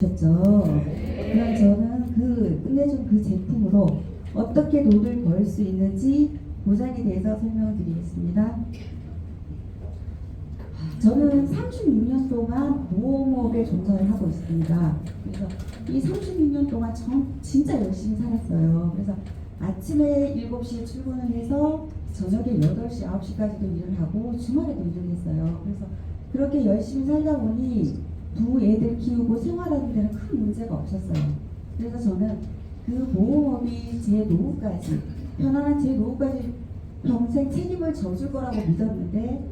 셨죠. 그럼 저는 끝내준 그 제품으로 어떻게 돈을 벌 수 있는지 보장에 대해서 설명을 드리겠습니다. 저는 36년 동안 모험업에 종사를 하고 있습니다. 그래서 이 36년 동안 진짜 열심히 살았어요. 그래서 아침에 7시에 출근을 해서 저녁에 8시, 9시까지도 일을 하고 주말에도 일을 했어요. 그래서 그렇게 열심히 살다 보니 두 애들 키우고 생활하는 데는 큰 문제가 없었어요. 그래서 저는 그 보험업이 제 노후까지, 편안한 제 노후까지 평생 책임을 져줄 거라고 믿었는데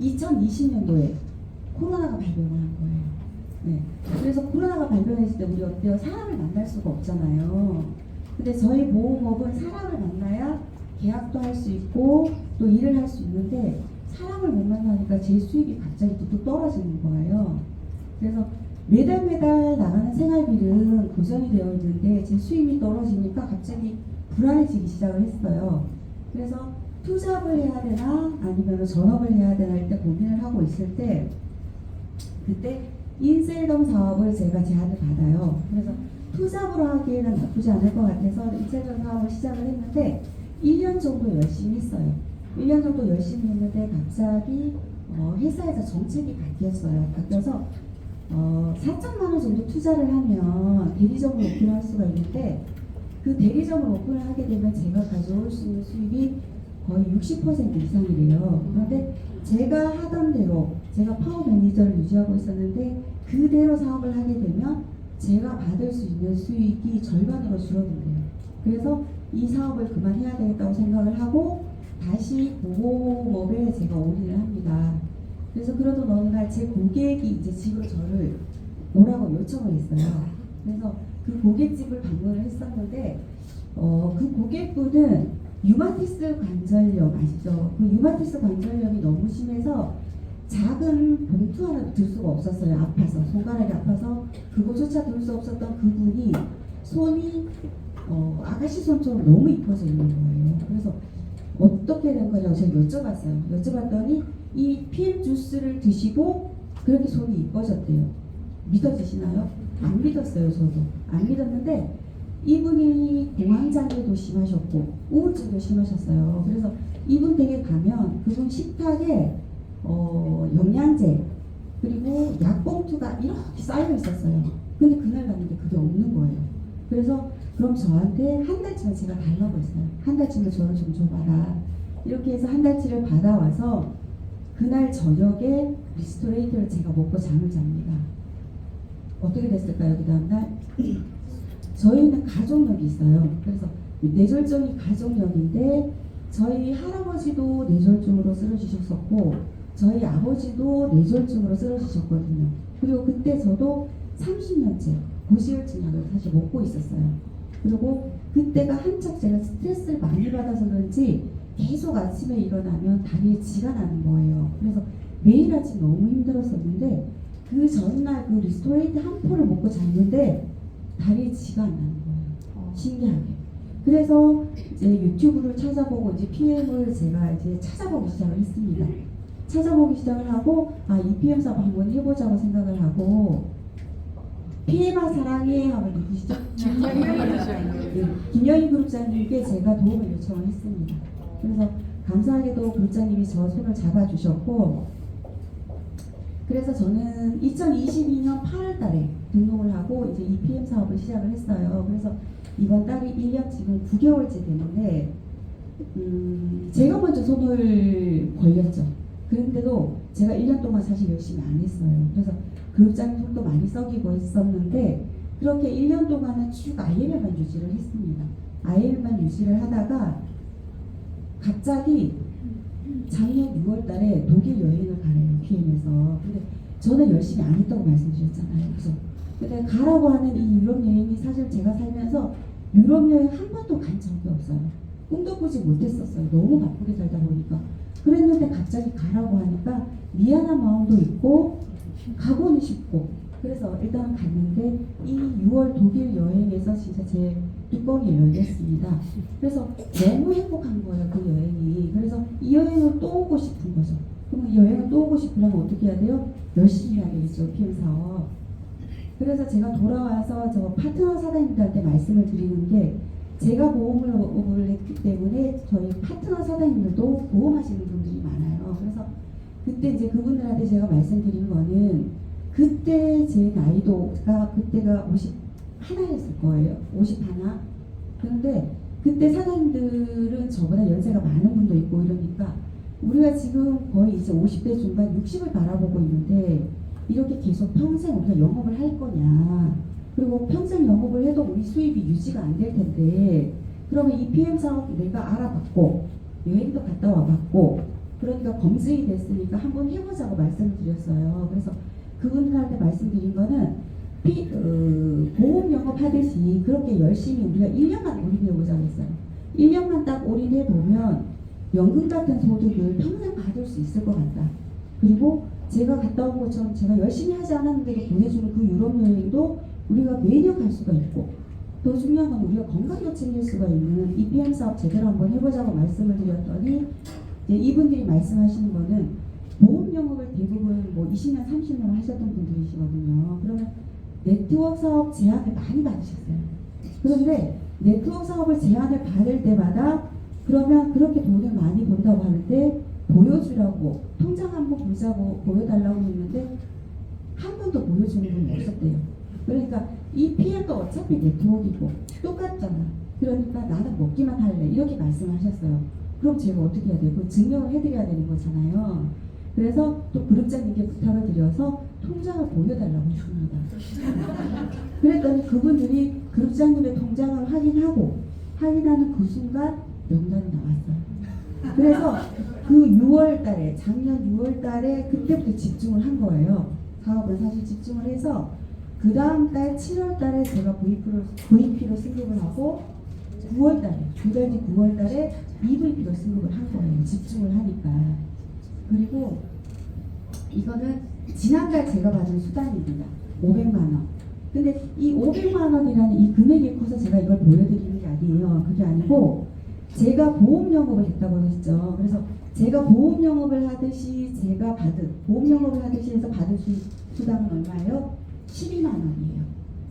2020년도에 코로나가 발병을 한 거예요. 네. 그래서 코로나가 발병했을 때 우리 어때요? 사람을 만날 수가 없잖아요. 근데 저희 보험업은 사람을 만나야 계약도 할 수 있고 또 일을 할 수 있는데 사람을 못 만나니까 제 수입이 갑자기 뚝뚝 떨어지는 거예요. 그래서 매달 나가는 생활비는 고정이 되어 있는데 제 수입이 떨어지니까 갑자기 불안해지기 시작을 했어요. 그래서 투잡을 해야 되나 아니면 전업을 해야 되나 할 때 고민을 하고 있을 때 그때 인셀덤 사업을 제가 제안을 받아요. 그래서 투잡으로 하기에는 나쁘지 않을 것 같아서 인셀덤 사업을 시작을 했는데 1년 정도 열심히 했어요. 1년 정도 열심히 했는데 갑자기 회사에서 정책이 바뀌어서 4천만 원 정도 투자를 하면 대리점을 오픈할 수가 있는데 그 대리점을 오픈을 하게 되면 제가 가져올 수 있는 수입이 거의 60% 이상이래요. 그런데 제가 하던 대로 제가 파워 매니저를 유지하고 있었는데 그대로 사업을 하게 되면 제가 받을 수 있는 수익이 절반으로 줄어든대요. 그래서 이 사업을 그만해야 되겠다고 생각을 하고 다시 보험업에 제가 올인을 합니다. 그래서 그러던 어느 날 제 고객이 이제 집으로 저를 오라고 요청을 했어요. 그래서 그 고깃집을 방문을 했었는데 그 고객분은 유마티스 관절염 아시죠? 그 유마티스 관절염이 너무 심해서 작은 봉투 하나도 들 수가 없었어요. 아파서 손가락이 아파서 그거조차 들 수 없었던 그분이 손이 아가씨 손처럼 너무 이뻐져 있는 거예요. 그래서 어떻게 된 거냐고 제가 여쭤봤어요. 여쭤봤더니 이 PM 주스를 드시고 그렇게 손이 이뻐졌대요. 믿어지시나요? 안 믿었어요. 저도 안 믿었는데 이분이 공황장애도 심하셨고 우울증도 심하셨어요. 그래서 이분 댁에 가면 그분 식탁에 영양제 그리고 약봉투가 이렇게 쌓여 있었어요. 근데 그날 갔는데 그게 없는 거예요. 그래서 그럼 저한테 한 달치만 제가 달라고 했어요. 한 달치만 저를 좀 줘봐라. 이렇게 해서 한 달치를 받아와서 그날 저녁에 리스토레이터를 제가 먹고 잠을 잡니다. 어떻게 됐을까요? 그 다음날 저희는 가족력이 있어요. 그래서 뇌졸중이 가족력인데 저희 할아버지도 뇌졸중으로 쓰러지셨었고 저희 아버지도 뇌졸중으로 쓰러지셨거든요. 그리고 그때 저도 30년째 고지혈증 약을 사실 먹고 있었어요. 그리고 그때가 한창 제가 스트레스를 많이 받아서 그런지 계속 아침에 일어나면 다리에 쥐가 나는 거예요. 그래서 매일 아침 너무 힘들었었는데 그 전날 그 리스토레이트 한 포를 먹고 잤는데 다리에 쥐가 안 나는 거예요. 신기하게. 그래서 이제 유튜브를 찾아보고 이제 PM을 제가 이제 찾아보기 시작을 했습니다. 찾아보기 시작을 하고 이 PM 사업 한번 해보자고 생각을 하고 PM아 사랑해 하면 누구시죠? 김영희 그룹장님께 제가 도움을 요청을 했습니다. 그래서 감사하게도 그룹장님이 저 손을 잡아주셨고 그래서 저는 2022년 8월 달에 등록을 하고 이제 EPM 사업을 시작을 했어요. 그래서 이번 달이 1년 지금 9개월째 되는데 제가 먼저 손을 걸렸죠. 그런데도 제가 1년 동안 사실 열심히 안 했어요. 그래서 그룹장님 손도 많이 썩이고 했었는데 그렇게 1년 동안은 쭉 IML만 유지를 했습니다. IML만 유지를 하다가 갑자기 작년 6월 달에 독일 여행을 가래요. PM에서. 근데 저는 열심히 안 했다고 말씀드렸잖아요. 그래서 근데 가라고 하는 이 유럽 여행이 사실 제가 살면서 유럽 여행 한 번도 간 적이 없어요. 꿈도 꾸지 못했었어요. 너무 바쁘게 살다 보니까. 그랬는데 갑자기 가라고 하니까 미안한 마음도 있고 가고는 싶고 그래서 일단 갔는데 이 6월 독일 여행에서 진짜 제 뚜껑이 열렸습니다. 그래서 너무 행복한 거예요. 그 여행이. 그래서 이 여행을 또 오고 싶은 거죠. 그럼 이 여행을 또 오고 싶으려면 어떻게 해야 돼요? 열심히 해야 되겠죠. PM 사업. 그래서 제가 돌아와서 저 파트너 사장님들한테 말씀을 드리는 게 제가 보험을 했기 때문에 저희 파트너 사장님들도 보험하시는 분들이 많아요. 그래서 그때 이제 그분들한테 제가 말씀드린 거는 그때 제 나이도가 그때가 51였을 거예요. 51. 그런데 그때 사장님들은 저보다 연세가 많은 분도 있고 이러니까 우리가 지금 거의 이제 50대 중반 60을 바라보고 있는데 이렇게 계속 평생 우리가 영업을 할 거냐, 그리고 평생 영업을 해도 우리 수입이 유지가 안 될 텐데 그러면 이 PM 사업 내가 알아봤고 여행도 갔다 와봤고 그러니까 검증이 됐으니까 한번 해보자고 말씀을 드렸어요. 그래서 그분들한테 말씀드린 거는 보험 영업하듯이 그렇게 열심히 우리가 1년만 올인해보자고 했어요. 1년만 딱 올인해보면 연금 같은 소득을 평생 받을 수 있을 것 같다. 그리고 제가 갔다 온 것처럼 제가 열심히 하지 않았는데도 보내주는 그 유럽 여행도 우리가 매년 갈 수가 있고 더 중요한 건 우리가 건강도 챙길 수가 있는 EPM 사업 제대로 한번 해보자고 말씀을 드렸더니 이제 이분들이 말씀하시는 거는 보험 영업을 대부분 뭐 20년, 30년 하셨던 분들이시거든요. 그러면 네트워크 사업 제안을 많이 받으셨어요. 그런데 네트워크 사업을 제안을 받을 때마다 그러면 그렇게 돈을 많이 번다고 하는데 보여주라고 통장 한번 보자고 보여달라고 했는데 한 번도 보여주는 분이 없었대요. 그러니까 이 PM도 어차피 네트워크이고 똑같잖아. 그러니까 나는 먹기만 할래 이렇게 말씀하셨어요. 그럼 제가 어떻게 해야 돼요? 그 증명을 해드려야 되는 거잖아요. 그래서 또 그룹장님께 부탁을 드려서 통장을 보여달라고 했습니다. 그랬더니 그분들이 그룹장님의 통장을 확인하는 그 순간 명단이 나왔어요. 그래서 그 6월 달에 작년 6월 달에 그때부터 집중을 한 거예요. 사업은 사실 집중을 해서 그 다음 달 7월 달에 제가 VP로 승급을 하고 9월 달에 두 달 뒤 9월 달에 EVP로 승급을 한 거예요. 집중을 하니까. 그리고 이거는 지난달 제가 받은 수당입니다. 500만 원. 근데 이 500만 원이라는 이 금액이 커서 제가 이걸 보여드리는 게 아니에요. 그게 아니고 제가 보험 영업을 했다고 했죠. 그래서 제가 보험 영업을 하듯이 해서 받은 수당은 얼마예요? 12만 원이에요.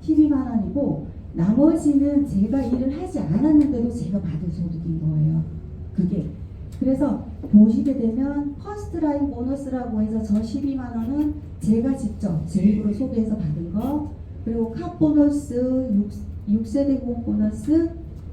12만 원이고 나머지는 제가 일을 하지 않았는데도 제가 받은 소득인 거예요. 그게. 그래서 보시게 되면 퍼스트라인 보너스라고 해서 저 12만 원은 제가 직접 제 입으로 소개해서 받은 거, 그리고 캅 보너스, 6세대 보험 보너스,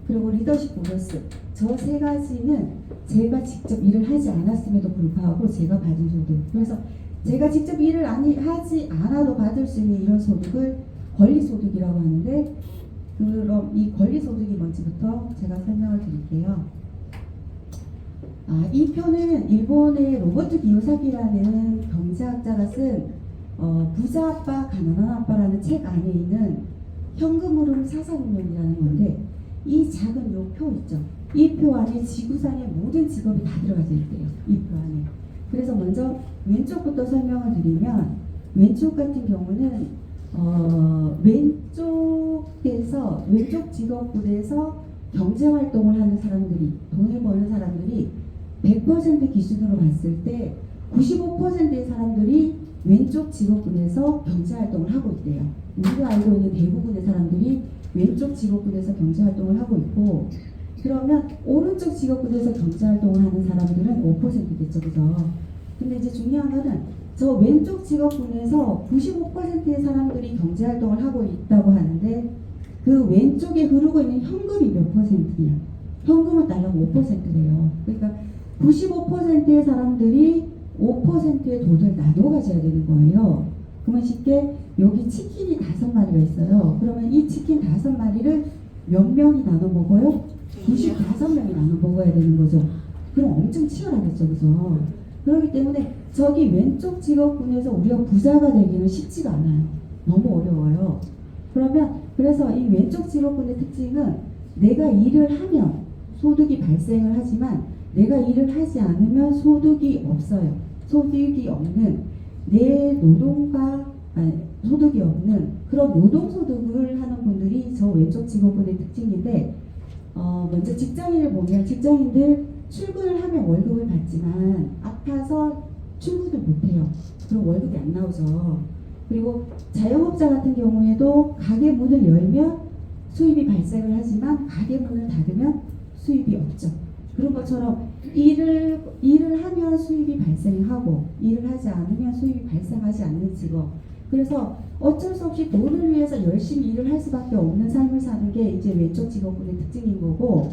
그리고 리더십 보너스, 저 세 가지는 제가 직접 일을 하지 않았음에도 불구하고 제가 받은 소득. 그래서 제가 직접 일을 하지 않아도 받을 수 있는 이런 소득을 권리소득이라고 하는데, 그럼 이 권리소득이 뭔지부터 제가 설명을 드릴게요. 이 표는 일본의 로버트 기요사키라는 경제학자가 쓴 부자 아빠, 가난한 아빠라는 책 안에 있는 현금 흐름 사상운영이라는 건데, 이 작은 요 표 있죠. 이 표 안에 지구상의 모든 직업이 다 들어가져 있대요. 이 표 안에. 그래서 먼저 왼쪽부터 설명을 드리면, 왼쪽 같은 경우는 왼쪽 직업군에서 경제활동을 하는 사람들이, 돈을 버는 사람들이 100% 기준으로 봤을 때 95%의 사람들이 왼쪽 직업군에서 경제활동을 하고 있대요. 우리가 알고 있는 대부분의 사람들이 왼쪽 직업군에서 경제활동을 하고 있고, 그러면 오른쪽 직업군에서 경제활동을 하는 사람들은 5%겠죠, 그죠? 근데 이제 중요한 거는 저 왼쪽 직업군에서 95%의 사람들이 경제활동을 하고 있다고 하는데, 그 왼쪽에 흐르고 있는 현금이 몇 %냐? 현금은 달라고 5%래요. 그러니까 95%의 사람들이 5%의 돈을 나눠 가져야 되는 거예요. 그러면 쉽게 여기 치킨이 5마리가 있어요. 그러면 이 치킨 5마리를 몇 명이 나눠 먹어요? 95명이 나눠 먹어야 되는 거죠. 그럼 엄청 치열하겠죠, 그죠? 그렇기 때문에 저기 왼쪽 직업군에서 우리가 부자가 되기는 쉽지가 않아요. 너무 어려워요. 그래서 이 왼쪽 직업군의 특징은 내가 일을 하면 소득이 발생을 하지만 내가 일을 하지 않으면 소득이 없어요. 소득이 없는 소득이 없는 그런 노동소득을 하는 분들이 저 왼쪽 직업군의 특징인데, 먼저 직장인을 보면 직장인들 출근을 하면 월급을 받지만 아파서 출근을 못해요. 그럼 월급이 안 나오죠. 그리고 자영업자 같은 경우에도 가게 문을 열면 수입이 발생을 하지만 가게 문을 닫으면 수입이 없죠. 그런 것처럼 일을 하면 수입이 발생하고 일을 하지 않으면 수입이 발생하지 않는 직업. 그래서 어쩔 수 없이 돈을 위해서 열심히 일을 할 수밖에 없는 삶을 사는 게 이제 왼쪽 직업군의 특징인 거고,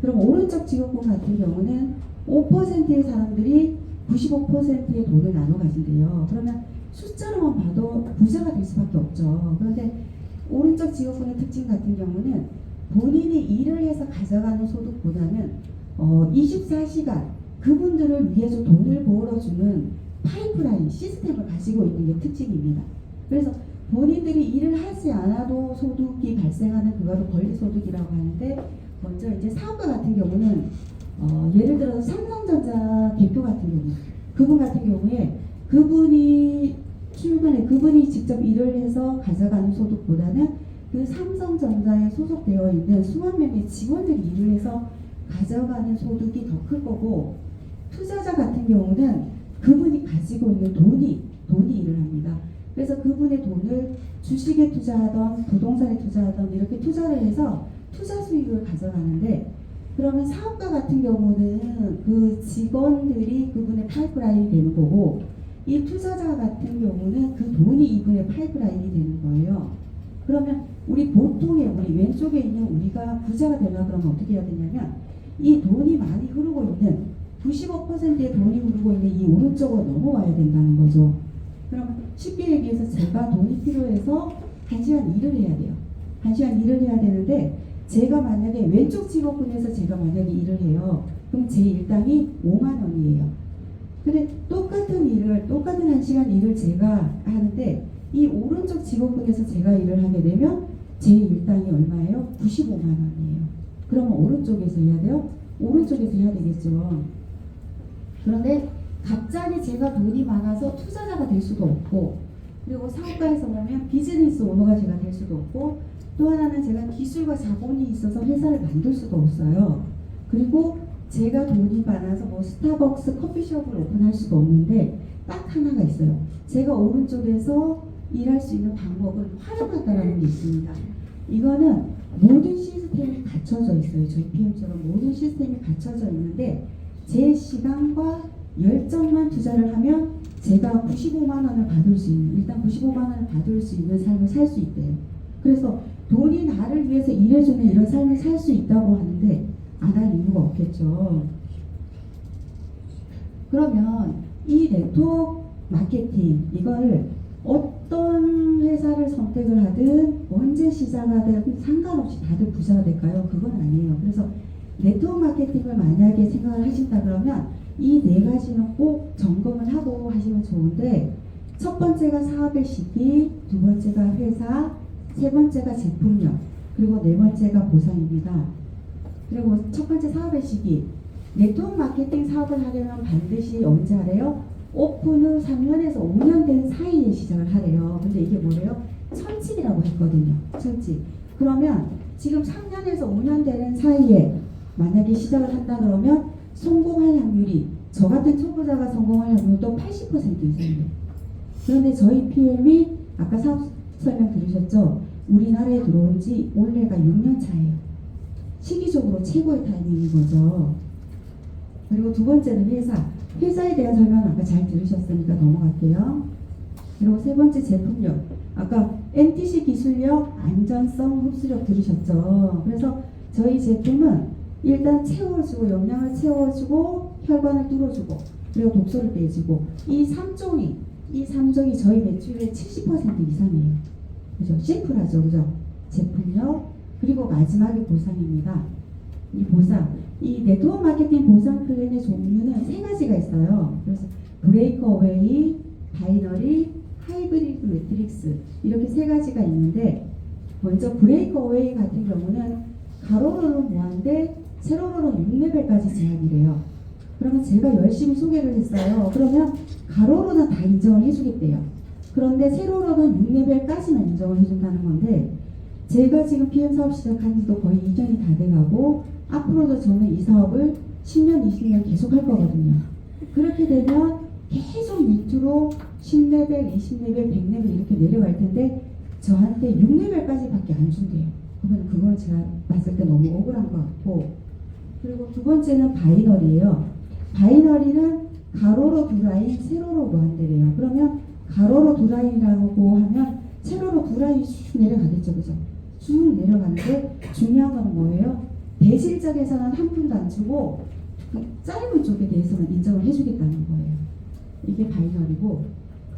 그럼 오른쪽 직업군 같은 경우는 5%의 사람들이 95%의 돈을 나눠 가진대요. 그러면 숫자로만 봐도 부자가 될 수밖에 없죠. 그런데 오른쪽 직업군의 특징 같은 경우는 본인이 일을 해서 가져가는 소득보다는 24시간 그분들을 위해서 돈을 벌어주는 파이프라인 시스템을 가지고 있는 게 특징입니다. 그래서 본인들이 일을 하지 않아도 소득이 발생하는 그거를 권리소득이라고 하는데, 먼저 이제 사업가 같은 경우는 예를 들어서 삼성전자 대표 같은 경우, 그분 같은 경우에 그분이 직접 일을 해서 가져가는 소득보다는 그 삼성전자에 소속되어 있는 수만 명의 직원들이 일을 해서 가져가는 소득이 더 클 거고, 투자자 같은 경우는 그분이 가지고 있는 돈이 일을 합니다. 그래서 그분의 돈을 주식에 투자하던 부동산에 투자하던 이렇게 투자를 해서 투자 수익을 가져가는데, 그러면 사업가 같은 경우는 그 직원들이 그분의 파이프라인이 되는 거고, 이 투자자 같은 경우는 그 돈이 이분의 파이프라인이 되는 거예요. 그러면 우리 왼쪽에 있는 우리가 부자가 되려면 그러면 어떻게 해야 되냐면, 이 돈이 많이 흐르고 있는 95%의 돈이 흐르고 있는 이 오른쪽으로 넘어와야 된다는 거죠. 그럼 쉽게 얘기해서 제가 돈이 필요해서 1시간 일을 해야 돼요. 1시간 일을 해야 되는데, 제가 만약에 왼쪽 직업군에서 제가 만약에 일을 해요. 그럼 제 일당이 5만 원이에요. 근데 똑같은 1시간 일을 제가 하는데, 이 오른쪽 직업군에서 제가 일을 하게 되면 제 일당이 얼마예요? 95만 원이에요. 그러면 오른쪽에서 해야 돼요? 오른쪽에서 해야 되겠죠. 그런데 갑자기 제가 돈이 많아서 투자자가 될 수도 없고, 그리고 사업가에서 보면 비즈니스 오너가 제가 될 수도 없고, 또 하나는 제가 기술과 자본이 있어서 회사를 만들 수도 없어요. 그리고 제가 돈이 많아서 뭐 스타벅스 커피숍을 오픈할 수도 없는데, 딱 하나가 있어요. 제가 오른쪽에서 일할 수 있는 방법을 활용한다는 게 있습니다. 이거는 모든 시스템이 갖춰져 있어요. 저희 PM처럼 모든 시스템이 갖춰져 있는데, 제 시간과 열정만 투자를 하면 제가 95만 원을 받을 수 있는, 일단 95만 원을 받을 수 있는 삶을 살 수 있대요. 그래서 돈이 나를 위해서 일해주는 이런 삶을 살 수 있다고 하는데 안 할 이유가 없겠죠. 그러면 이 네트워크 마케팅, 이걸 어떤 회사를 선택을 하든 언제 시작하든 상관없이 다들 부자가 될까요? 그건 아니에요. 그래서 네트워크 마케팅을 만약에 생각을 하신다 그러면 이 네 가지는 꼭 점검을 하고 하시면 좋은데, 첫 번째가 사업의 시기, 두 번째가 회사, 세 번째가 제품력, 그리고 네 번째가 보상입니다. 그리고 첫 번째 사업의 시기, 네트워크 마케팅 사업을 하려면 반드시 언제 하래요? 오픈 후 3년에서 5년 된 사이에 시작을 하래요. 근데 이게 뭐래요? 천칙이라고 했거든요. 천칙. 그러면 지금 3년에서 5년 되는 사이에 만약에 시작을 한다 그러면 성공할 확률이, 저 같은 초보자가 성공할 확률도 80% 이상이에요. 그런데 저희 PM이 아까 사업 설명 들으셨죠? 우리나라에 들어온 지 올해가 6년 차예요. 시기적으로 최고의 타이밍인 거죠. 그리고 두 번째는 회사에 대한 설명 아까 잘 들으셨으니까 넘어갈게요. 그리고 세 번째 제품력, 아까 NTC 기술력, 안전성, 흡수력 들으셨죠? 그래서 저희 제품은 일단 채워주고, 영양을 채워주고, 혈관을 뚫어주고, 그리고 독소를 빼주고, 이 3종이 저희 매출의 70% 이상이에요. 그죠? 심플하죠, 그죠? 제품력, 그리고 마지막에 보상입니다. 이 보상, 이 네트워크 마케팅 보상 플랜의 종류는 세 가지가 있어요. 그래서 브레이크어웨이, 바이너리, 하이브리드 매트릭스, 이렇게 세 가지가 있는데, 먼저 브레이크어웨이 같은 경우는 가로로는 무한대, 세로로는 6레벨까지 제한이래요. 그러면 제가 열심히 소개를 했어요. 그러면 가로로는 다 인정을 해주겠대요. 그런데 세로로는 6레벨까지만 인정을 해준다는 건데, 제가 지금 PM 사업 시작한 지도 거의 2년이 다 돼가고, 앞으로도 저는 이 사업을 10년, 20년 계속 할 거거든요. 그렇게 되면 계속 밑으로 10레벨, 20레벨, 100레벨 이렇게 내려갈 텐데 저한테 6레벨까지밖에 안 준대요. 그러면 그걸 제가 봤을 때 너무 억울한 것 같고, 그리고 두 번째는 바이너리예요. 바이너리는 가로로 두 라인, 세로로 무한대래요. 그러면 가로로 두 라인이라고 하면 세로로 두 라인이 쭉 내려가겠죠, 그죠? 쭉 내려가는데 중요한 건 뭐예요? 대실적에서는 한 푼도 안 주고 그 짧은 쪽에 대해서는 인정을 해주겠다는 거예요. 이게 바이너리고,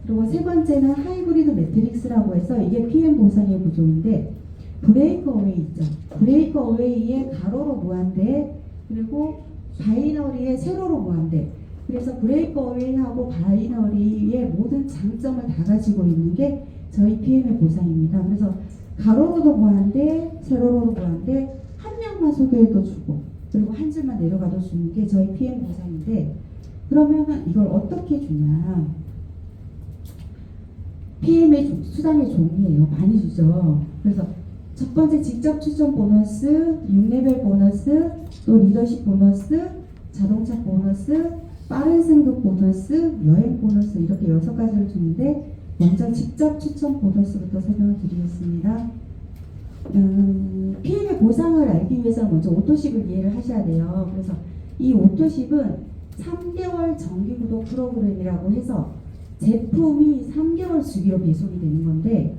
그리고 세 번째는 하이브리드 매트릭스라고 해서 이게 PM 보상의 구조인데, 브레이크 어웨이 있죠. 브레이크 어웨이의 가로로 무한대, 그리고 바이너리의 세로로 무한대. 그래서 브레이크 어웨이하고 바이너리의 모든 장점을 다 가지고 있는 게 저희 PM의 보상입니다. 그래서 가로로도 무한대, 세로로도 무한대, 한 명만 소개해도 주고, 그리고 한 줄만 내려가도 주는 게 저희 PM 보상인데, 그러면 이걸 어떻게 주냐? PM의 수당의 종이에요. 많이 주죠. 그래서 첫 번째 직접 추천 보너스, 6레벨 보너스, 또 리더십 보너스, 자동차 보너스, 빠른 승급 보너스, 여행 보너스 이렇게 6가지를 주는데, 먼저 직접 추천 보너스부터 설명을 드리겠습니다. PM의 보상을 알기 위해서는 먼저 오토십을 이해를 하셔야 돼요. 그래서 이 오토십은 3개월 정기구독 프로그램이라고 해서 제품이 3개월 주기로 배송이 되는 건데,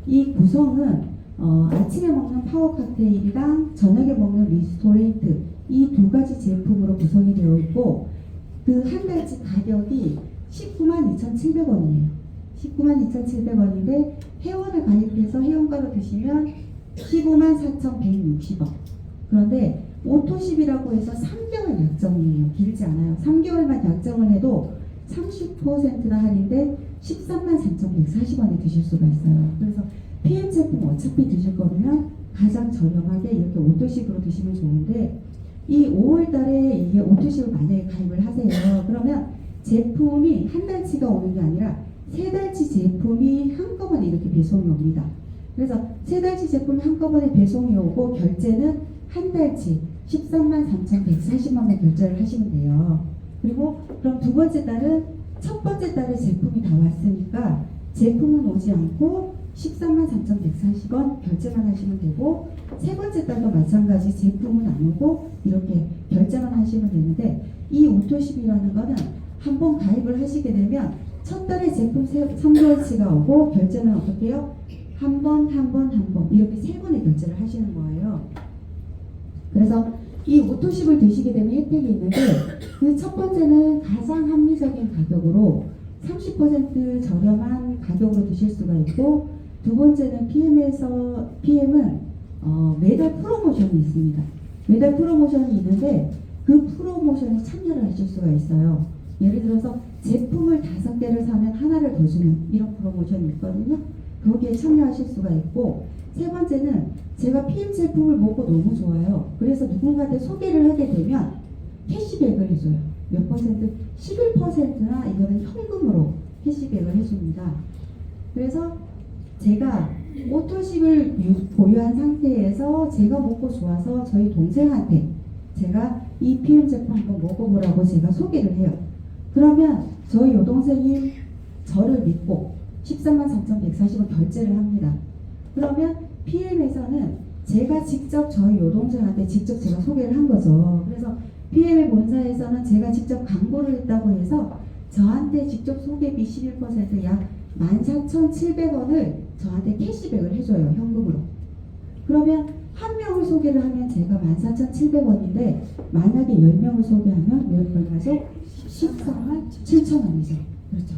이 구성은 아침에 먹는 파워 칵테일이랑 저녁에 먹는 리스토레이트 이 두 가지 제품으로 구성이 되어 있고, 그 한 달치 가격이 192,700원이에요. 192,700원인데 회원을 가입해서 회원가로 드시면 154,160원. 그런데 오토십이라고 해서 3개월 약정이에요. 길지 않아요. 3개월만 약정을 해도 30%나 할인돼 133,140원에 드실 수가 있어요. 그래서 PM 제품 어차피 드실 거면 가장 저렴하게 이렇게 오토십으로 드시면 좋은데, 이 5월달에 이게 오토십을 만약에 가입을 하세요. 그러면 제품이 한 달치가 오는 게 아니라 3달치 제품이 한꺼번에 이렇게 배송이 옵니다. 그래서 3달치 제품이 한꺼번에 배송이 오고 결제는 한 달치 133,140원에 결제를 하시면 돼요. 그리고 그럼 두 번째 달은 첫 번째 달에 제품이 다 왔으니까 제품은 오지 않고 133,140원 결제만 하시면 되고, 세 번째 달도 마찬가지 제품은 안 오고 이렇게 결제만 하시면 되는데, 이 오토십이라는 거는 한번 가입을 하시게 되면 첫 달에 제품 3개월치가 오고 결제는 어떻게 해요? 한 번 이렇게 3번의 결제를 하시는 거예요. 그래서 이 오토십을 드시게 되면 혜택이 있는데, 그 첫 번째는 가장 합리적인 가격으로 30% 저렴한 가격으로 드실 수가 있고, 두 번째는 PM은 매달 프로모션이 있습니다. 매달 프로모션이 있는데 그 프로모션에 참여를 하실 수가 있어요. 예를 들어서 제품을 5개를 사면 하나를 더 주는 이런 프로모션이 있거든요. 거기에 참여하실 수가 있고, 세 번째는 제가 PM 제품을 먹고 너무 좋아요. 그래서 누군가한테 소개를 하게 되면 캐시백을 해줘요. 몇 퍼센트? 11%나 이거는 현금으로 캐시백을 해줍니다. 그래서 제가 오토십을 보유한 상태에서 제가 먹고 좋아서 저희 동생한테 제가 이 PM 제품 한번 먹어보라고 제가 소개를 해요. 그러면 저희 여동생이 저를 믿고 133,140원 결제를 합니다. 그러면 PM에서는 제가 직접 저희 여동생한테 직접 제가 소개를 한 거죠. 그래서 PM의 본사에서는 제가 직접 광고를 했다고 해서 저한테 직접 소개비 11%약 14,700원을 저한테 캐시백을 해줘요. 현금으로. 그러면 한 명을 소개를 하면 제가 14,700원인데 만약에 10명을 소개하면 몇 얼마죠? 147,000원이죠. 그렇죠.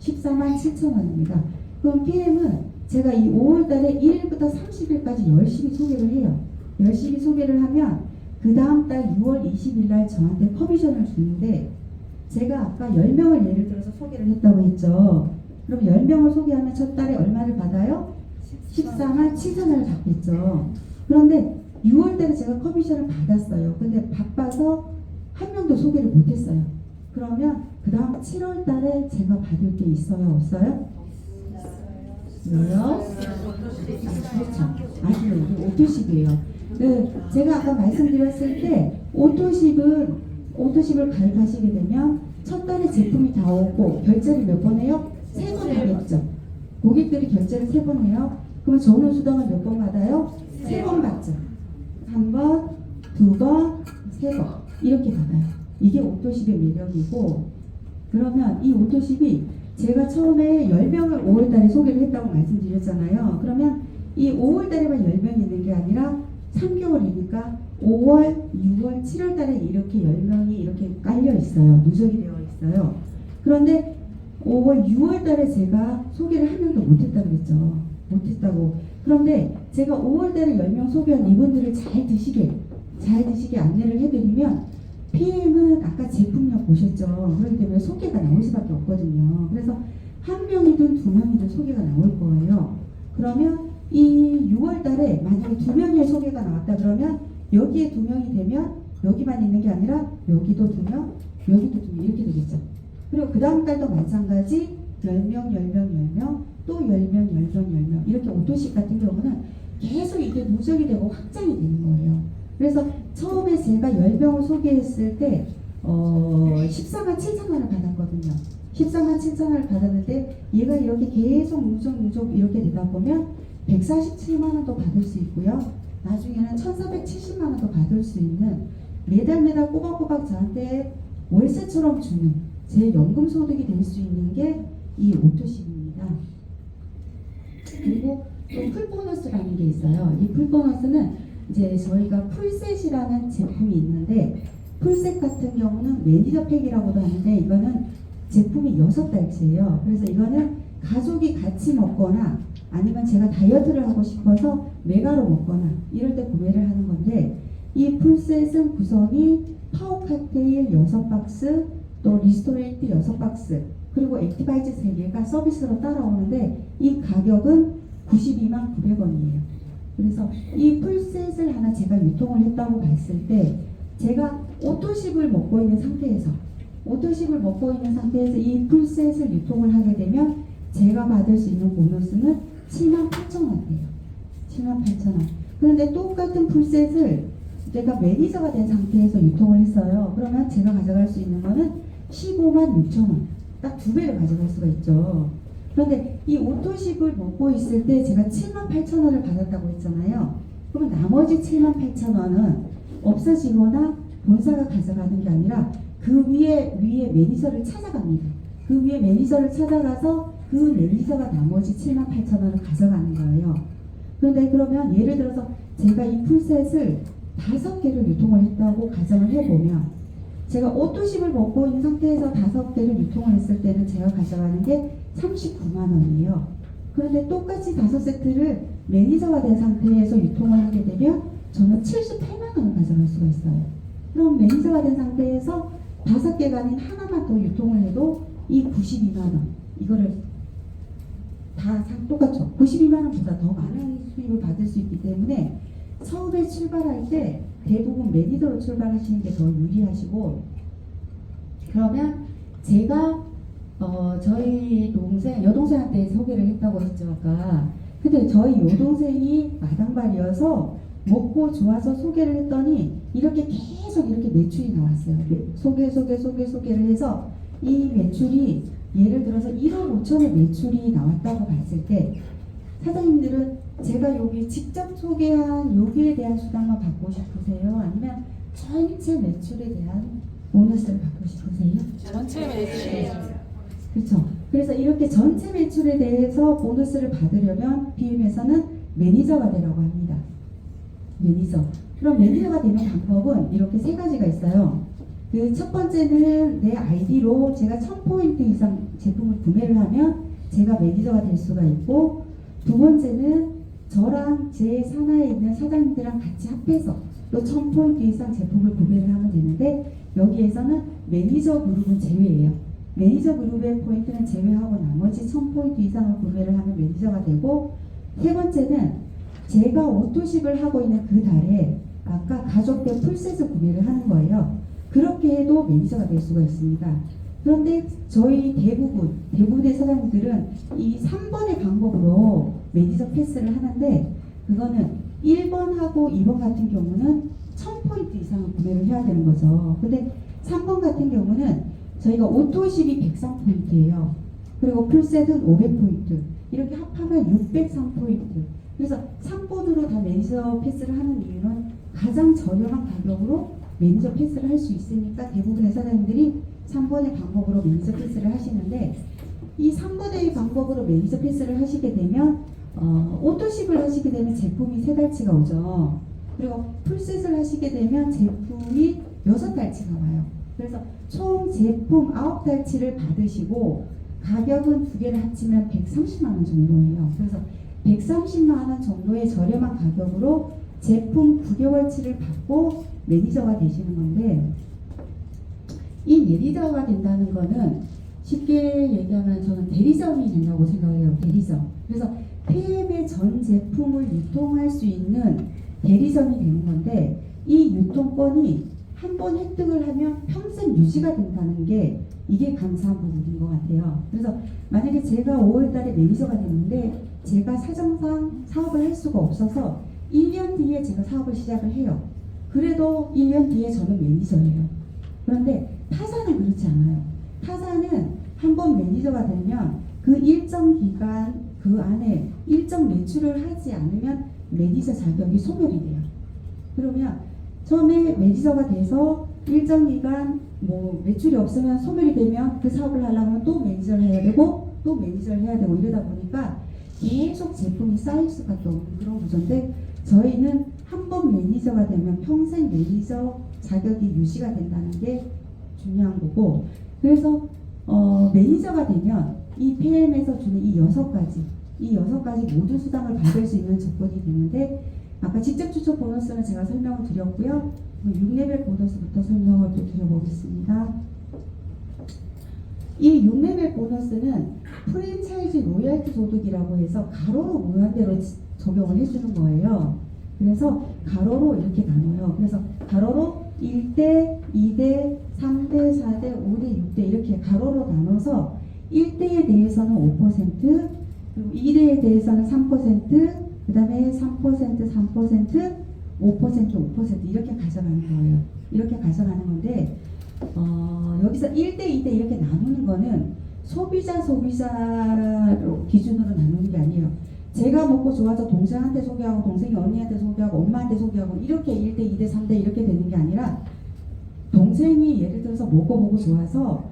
147,000원입니다. 그럼 PM은 제가 이 5월달에 1일부터 30일까지 열심히 소개를 해요. 열심히 소개를 하면 그 다음 달 6월 20일 날 저한테 커미션을 주는데, 제가 아까 10명을 예를 들어서 소개를 했다고 했죠. 그럼 10명을 소개하면 첫 달에 얼마를 받아요? 147,000원을 받겠죠. 그런데 6월달에 제가 커미션을 받았어요. 근데 바빠서 한 명도 소개를 못했어요. 그러면 그 다음 7월달에 제가 받을 게 있어요? 없어요? 왜요? 그렇죠. 아시죠? 오토십이에요. 네, 제가 아까 말씀드렸을 때 오토십을 가입하시게 되면 첫 달에 제품이 다 오고 결제를 몇 번 해요? 세 번 하겠죠. 고객들이 결제를 3번 해요. 그러면 전후 수당을 몇 번 받아요? 3번 받죠. 1번, 2번, 3번 이렇게 받아요. 이게 오토십의 매력이고, 그러면 이 오토십이 제가 처음에 10명을 5월달에 소개를 했다고 말씀드렸잖아요. 그러면 이 5월달에만 10명이 있는 게 아니라 3개월이니까 5월, 6월, 7월달에 이렇게 10명이 이렇게 깔려 있어요. 누적이 되어 있어요. 그런데 5월, 6월달에 제가 소개를 한 명도 못했다고 그랬죠. 못했다고. 그런데 제가 5월달에 10명 소개한 이분들을 잘 드시게 안내를 해드리면 PM은 아까 제품력 보셨죠. 그렇기 때문에 소개가 나올 수밖에 없거든요. 그래서 한 명이든 2명이든 소개가 나올 거예요. 그러면 이 6월달에 만약에 2명의 소개가 나왔다 그러면 여기에 2명이 되면 여기만 있는 게 아니라 여기도 2명, 여기도 2명 이렇게 되겠죠. 그리고 그 다음 달도 마찬가지 10명, 10명, 10명, 또 10명, 10명, 10명 이렇게 오토식 같은 경우는 계속 이게 누적이 되고 확장이 되는 거예요. 그래서 처음에 제가 10명을 소개했을 때 14만 7천 원을 받았거든요. 14만 7천 원을 받았는데 얘가 이렇게 계속 누적 이렇게 되다 보면 147만 원도 받을 수 있고요. 나중에는 1470만 원도 받을 수 있는 매달 꼬박꼬박 저한테 월세처럼 주는 제 연금 소득이 될 수 있는 게 이 오토십입니다. 그리고 또 풀보너스라는 게 있어요. 이 풀보너스는 이제 저희가 풀셋이라는 제품이 있는데, 풀셋 같은 경우는 매니저 팩이라고도 하는데 이거는 제품이 6달치예요. 그래서 이거는 가족이 같이 먹거나 아니면 제가 다이어트를 하고 싶어서 메가로 먹거나 이럴 때 구매를 하는 건데, 이 풀셋은 구성이 파워 칵테일 6박스, 또 리스토레이트 6박스, 그리고 액티바이즈 3개가 서비스로 따라오는데 이 가격은 92만 900원이에요. 그래서 이 풀셋을 하나 제가 유통을 했다고 봤을 때, 제가 오토십을 먹고 있는 상태에서 이 풀셋을 유통을 하게 되면 제가 받을 수 있는 보너스는 78,000원이에요. 78,000원. 그런데 똑같은 풀셋을 제가 매니저가 된 상태에서 유통을 했어요. 그러면 제가 가져갈 수 있는 거는 15만 6천원. 딱 2배를 가져갈 수가 있죠. 그런데 이 오토십을 먹고 있을 때 제가 78,000원을 받았다고 했잖아요. 그러면 나머지 78,000원은 없어지거나 본사가 가져가는 게 아니라 그 위에 매니저를 찾아갑니다. 그 위에 매니저를 찾아가서 그 매니저가 나머지 78,000원을 가져가는 거예요. 그런데 그러면 예를 들어서 제가 이 풀셋을 5개를 유통을 했다고 가정을 해보면, 제가 오토십을 먹고 있는 상태에서 5개를 유통을 했을 때는 제가 가져가는 게 39만 원이에요. 그런데 똑같이 5세트를 매니저가 된 상태에서 유통을 하게 되면 저는 78만 원을 가져갈 수가 있어요. 그럼 매니저가 된 상태에서 5개가 아닌 하나만 더 유통을 해도 이 92만 원, 이거를 다 똑같죠. 92만 원보다 더 많은 수입을 받을 수 있기 때문에 처음에 출발할 때 대부분 매니저로 출발하시는 게 더 유리하시고, 그러면 제가 저희 여동생한테 소개를 했다고 했죠 아까. 근데 저희 여동생이 마당발이어서 먹고 좋아서 소개를 했더니 이렇게 계속 이렇게 매출이 나왔어요. 소개를 해서 이 매출이 예를 들어서 1억 5천의 매출이 나왔다고 봤을 때, 사장님들은 제가 여기 직접 소개한 여기에 대한 수당만 받고 싶으세요? 아니면 전체 매출에 대한 보너스를 받고 싶으세요? 전체 매출. 그렇죠. 그래서 이렇게 전체 매출에 대해서 보너스를 받으려면 BM에서는 매니저가 되라고 합니다. 매니저. 그럼 매니저가 되는 방법은 이렇게 3가지가 있어요. 그 첫 번째는 내 아이디로 제가 1000포인트 이상 제품을 구매를 하면 제가 매니저가 될 수가 있고, 두 번째는 저랑 제 산하에 있는 사장님들랑 같이 합해서 또 1000포인트 이상 제품을 구매를 하면 되는데, 여기에서는 매니저 그룹은 제외예요. 매니저 그룹의 포인트는 제외하고 나머지 1000포인트 이상을 구매를 하면 매니저가 되고, 세 번째는 제가 오토십을 하고 있는 그 달에 아까 가족별 풀셋을 구매를 하는 거예요. 그렇게 해도 매니저가 될 수가 있습니다. 그런데 저희 대부분의 사장님들은 이 3번의 방법으로 매니저 패스를 하는데, 그거는 1번하고 2번 같은 경우는 1000포인트 이상을 구매를 해야 되는 거죠. 근데 3번 같은 경우는 저희가 오토십이 103포인트예요. 그리고 풀셋은 500포인트. 이렇게 합하면 603포인트. 그래서 3번으로 다 매니저 패스를 하는 이유는 가장 저렴한 가격으로 매니저 패스를 할 수 있으니까 대부분의 사장님들이 3번의 방법으로 매니저 패스를 하시는데, 이 3번의 방법으로 매니저 패스를 하시게 되면 오토십을 하시게 되면 제품이 3달치가 오죠. 그리고 풀셋을 하시게 되면 제품이 6달치가 와요. 그래서 총 제품 9달치를 받으시고 가격은 두 개를 합치면 130만 원 정도예요. 그래서 130만 원 정도의 저렴한 가격으로 제품 9개월치를 받고 매니저가 되시는 건데, 이 매니저가 된다는 거는 쉽게 얘기하면 저는 대리점이 된다고 생각해요. 대리점. 그래서 PM의 전 제품을 유통할 수 있는 대리점이 되는 건데, 이 유통권이 한 번 획득을 하면 평생 유지가 된다는 게 이게 감사한 부분인 것 같아요. 그래서 만약에 제가 5월 달에 매니저가 됐는데 제가 사정상 사업을 할 수가 없어서 1년 뒤에 제가 사업을 시작을 해요. 그래도 1년 뒤에 저는 매니저예요. 그런데 타사는 그렇지 않아요. 타사는 한 번 매니저가 되면 그 일정 기간 그 안에 일정 매출을 하지 않으면 매니저 자격이 소멸이 돼요. 그러면 처음에 매니저가 돼서 일정 기간 뭐 매출이 없으면 소멸이 되면 그 사업을 하려면 또 매니저를 해야 되고 또 매니저를 해야 되고 이러다 보니까 계속 제품이 쌓일 수밖에 없는 그런 구조인데, 저희는 한 번 매니저가 되면 평생 매니저 자격이 유지가 된다는 게 중요한 거고, 그래서 매니저가 되면 이 PM에서 주는 이 6가지 모든 수당을 받을 수 있는 조건이 되는데, 아까 직접 추천 보너스는 제가 설명을 드렸고요. 6레벨 보너스부터 설명을 또 드려보겠습니다. 이 6레벨 보너스는 프랜차이즈 로열티 소득이라고 해서 가로로 무한대로 적용을 해주는 거예요. 그래서 가로로 이렇게 나눠요. 그래서 가로로 1대, 2대, 3대, 4대, 5대, 6대 이렇게 가로로 나눠서 1대에 대해서는 5%, 그리고 2대에 대해서는 3%, 그 다음에 3%, 3%, 5% 이렇게 가져가는 거예요. 이렇게 가져가는 건데, 여기서 1대, 2대 이렇게 나누는 거는 소비자로 기준으로 나누는 게 아니에요. 제가 먹고 좋아서 동생한테 소개하고, 동생이 언니한테 소개하고, 엄마한테 소개하고, 이렇게 1대, 2대, 3대 이렇게 되는 게 아니라, 동생이 예를 들어서 먹어보고 좋아서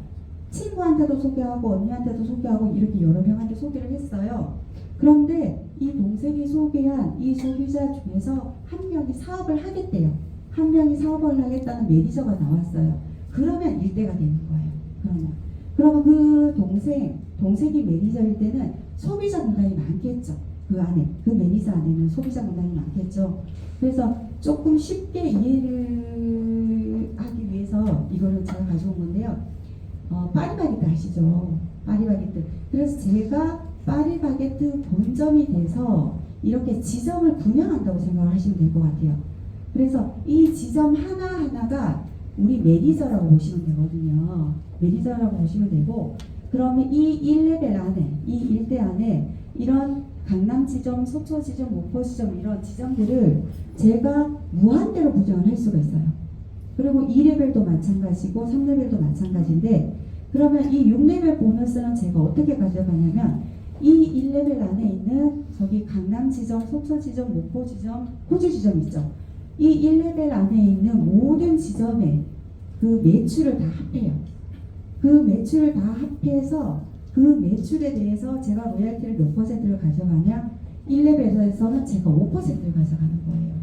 친구한테도 소개하고, 언니한테도 소개하고, 이렇게 여러 명한테 소개를 했어요. 그런데 이 동생이 소개한 이 소비자 중에서 한 명이 사업을 하겠대요. 한 명이 사업을 하겠다는 매니저가 나왔어요. 그러면 1대가 되는 거예요. 그러면 그 동생이 매니저일 때는 소비자 문항이 많겠죠. 그 안에, 그 매니저 안에는 소비자 문항이 많겠죠. 그래서 조금 쉽게 이해를 하기 위해서 이거를 제가 가져온 건데요. 파리바게뜨 아시죠? 파리바게뜨. 그래서 제가 파리바게뜨 본점이 돼서 이렇게 지점을 분양한다고 생각을 하시면 될 것 같아요. 그래서 이 지점 하나하나가 우리 매니저라고 보시면 되거든요. 매니저라고 보시면 되고, 그러면 이 1레벨 안에, 이 1대 안에 이런 강남지점, 속초지점, 목포지점 이런 지점들을 제가 무한대로 부정을 할 수가 있어요. 그리고 2레벨도 마찬가지고 3레벨도 마찬가지인데, 그러면 이 6레벨 보너스는 제가 어떻게 가져가냐면, 이 1레벨 안에 있는 저기 강남지점, 속초지점, 목포지점, 호주지점 있죠. 이 1레벨 안에 있는 모든 지점의 그 매출을 다 합해요. 그 매출을 다 합해서 그 매출에 대해서 제가 로열티를 몇 퍼센트를 가져가냐, 1레벨에서는 제가 5%를 가져가는 거예요.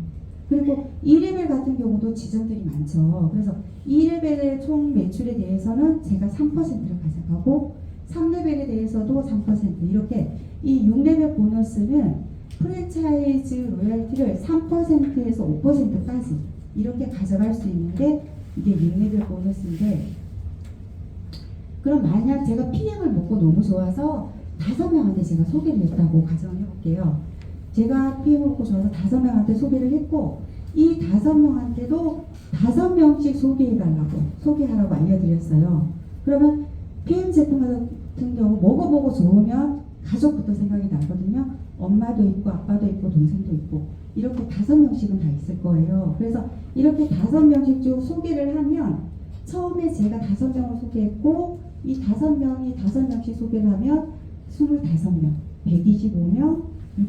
그리고 2레벨 같은 경우도 지점들이 많죠. 그래서 2레벨의 총 매출에 대해서는 제가 3%를 가져가고, 3레벨에 대해서도 3%, 이렇게 이 6레벨 보너스는 프랜차이즈 로열티를 3%에서 5%까지 이렇게 가져갈 수 있는데, 이게 6레벨 보너스인데, 그럼 만약 제가 PM을 먹고 너무 좋아서 5명한테 제가 소개를 했다고 가정을 해볼게요. 제가 PM을 먹고 좋아서 5명한테 소개를 했고, 이 5명한테도 5명씩 소개하라고 알려드렸어요. 그러면 PM 제품 같은 경우 먹어보고 좋으면 가족부터 생각이 나거든요. 엄마도 있고 아빠도 있고 동생도 있고 이렇게 5명씩은 다 있을 거예요. 그래서 이렇게 5명씩 쭉 소개를 하면 처음에 제가 5명을 소개했고 이 5명이 5명씩 소개를 하면 25명, 125명,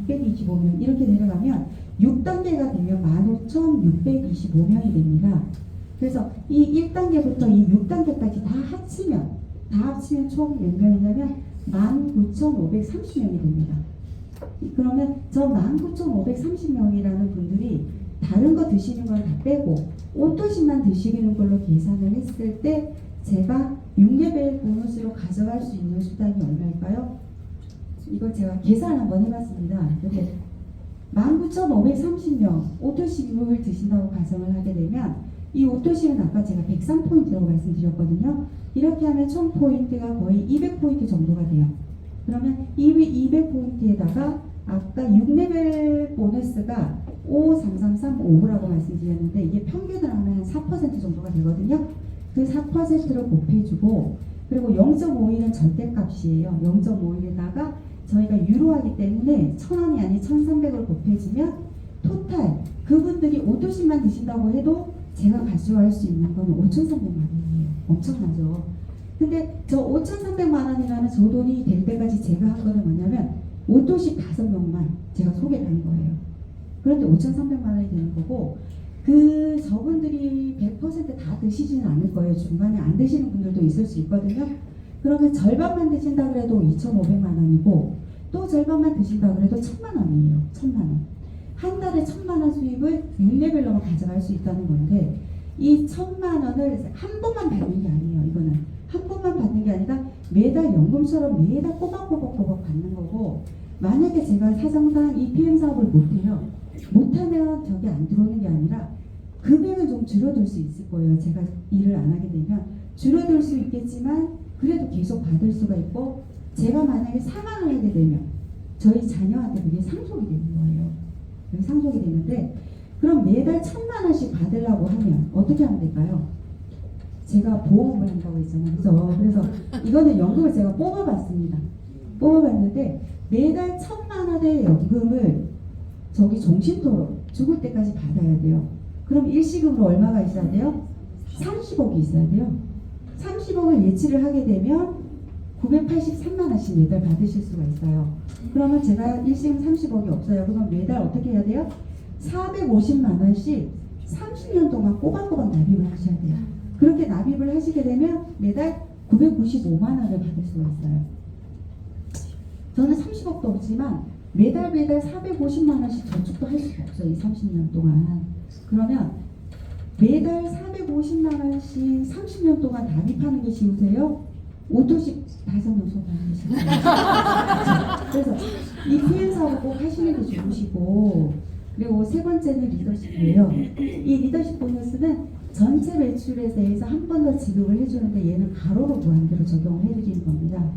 625명 이렇게 내려가면 6단계가 되면 15,625명이 됩니다. 그래서 이 1단계부터 이 6단계까지 다 합치면 총 몇 명이냐면 19,530명이 됩니다. 그러면 저 19,530명이라는 분들이 다른 거 드시는 건 다 빼고 옷도식만 드시는 걸로 계산을 했을 때 제가 6레벨 보너스로 가져갈 수 있는 수당이 얼마일까요? 이걸 제가 계산 한번 해봤습니다. 이렇게 19,530명 옷도식을 드신다고 가정을 하게 되면 이 옷도식은 아까 제가 103포인트라고 말씀드렸거든요. 이렇게 하면 총 포인트가 거의 200포인트 정도가 돼요. 그러면 이 200포인트에다가 아까 6레벨 보너스가 53335라고 말씀드렸는데 이게 평균을 하면 한 4% 정도가 되거든요. 그 4%를 곱해주고 그리고 0.51은 절대값이에요. 0.51에다가 저희가 유로하기 때문에 1,000원이 아닌 1,300을 곱해주면 토탈 그분들이 5도씩만 드신다고 해도 제가 가져갈 수 있는 건 5,300만 원이에요. 엄청나죠. 근데 저 5,300만 원이라는 저 돈이 될 때까지 제가 한 거는 뭐냐면 5도씩 5명만 제가 소개를 한 거예요. 그런데 5,300만 원이 되는 거고 그 저분들이 100%다 드시지는 않을 거예요. 중간에 안 드시는 분들도 있을 수 있거든요. 그러면 절반만 드신다 그래도 2,500만 원이고 또 절반만 드신다 그래도 1,000만 원이에요. 1,000만 원. 한 달에 1,000만 원 수입을 6레벨로만 가져갈 수 있다는 건데 이 1,000만 원을 한 번만 받는 게 아니에요. 이거는 한 번만 받는 게 아니라 매달 연금처럼 매달 꼬박꼬박 받는 거고 만약에 제가 사정상 이 PM 사업을 못해요. 못하면 저게 안 들어오는 게 아니라 금액은 좀 줄어들 수 있을 거예요. 제가 일을 안 하게 되면 줄어들 수 있겠지만 그래도 계속 받을 수가 있고 제가 만약에 사망을 하게 되면 저희 자녀한테 그게 상속이 되는 거예요. 상속이 되는데 그럼 매달 1,000만 원씩 받으려고 하면 어떻게 하면 될까요? 제가 보험을 한다고 했잖아요. 그죠? 그래서 이거는 연금을 제가 뽑아봤습니다. 뽑아봤는데 매달 1,000만 원의 연금을 저기 종신토록 죽을 때까지 받아야 돼요. 그럼 일시금으로 얼마가 있어야 돼요? 30억이 있어야 돼요. 30억을 예치를 하게 되면 983만 원씩 매달 받으실 수가 있어요. 그러면 제가 일시금 30억이 없어요. 그럼 매달 어떻게 해야 돼요? 450만 원씩 30년 동안 꼬박꼬박 납입을 하셔야 돼요. 그렇게 납입을 하시게 되면 매달 995만 원을 받을 수가 있어요. 저는 30억도 없지만 매달 450만 원씩 저축도 할 수가 없어요. 이 30년 동안. 그러면 매달 450만 원씩 30년 동안 납입하는 게 쉬우세요? 5도씩 5명 소개하는 게 쉬우세요. 그래서 이 PM 사업을 꼭 하시는 게 좋으시고 그리고 세 번째는 리더십이에요. 이 리더십 보너스는 전체 매출에 대해서 한 번 더 지급을 해주는데 얘는 가로로 무한대로 적용을 해드리는 겁니다.